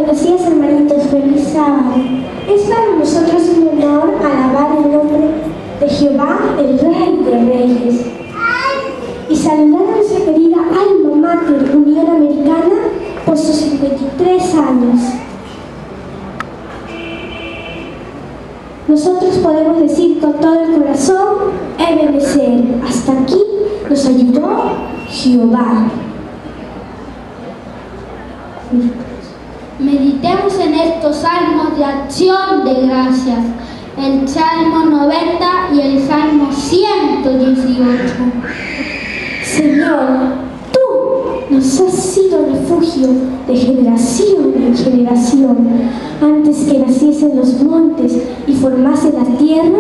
Buenos días, hermanitos, feliz sábado. Es para nosotros un honor alabar el nombre de Jehová, el Rey de Reyes, y saludar a nuestra querida alma mater, Unión Americana, por sus 53 años. Nosotros podemos decir con todo el corazón, Ebenezer, hasta aquí nos ayudó Jehová. Meditemos en estos salmos de acción de gracias, el Salmo 90 y el Salmo 118. Señor, tú nos has sido refugio de generación en generación. Antes que naciesen los montes y formase la tierra,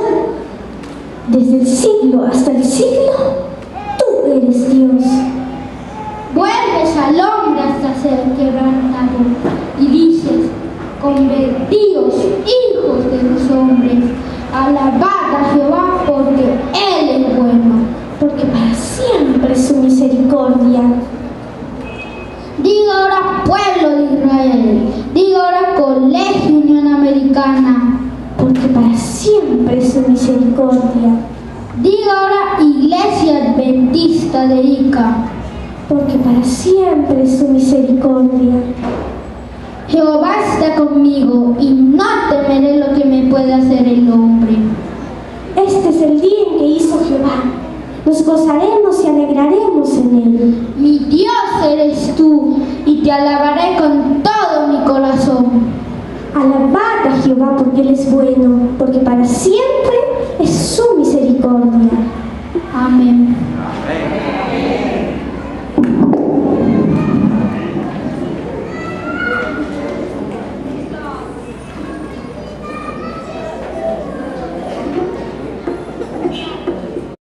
desde el siglo hasta el siglo, tú eres Dios. Vuelves al hombre hasta ser quebrantado y dices, convertíos hijos de los hombres, alabad a Jehová porque Él es bueno, porque para siempre es su misericordia. Diga ahora pueblo de Israel, diga ahora colegio Unión Americana, porque para siempre es su misericordia. Diga ahora iglesia adventista de Ica, porque para siempre es su misericordia. Jehová está conmigo y no temeré lo que me puede hacer el hombre. Este es el día en que hizo Jehová. Nos gozaremos y alegraremos en él. Mi Dios eres tú y te alabaré con todo mi corazón. Alabad a Jehová porque Él es bueno, porque para siempre es su misericordia. Amén.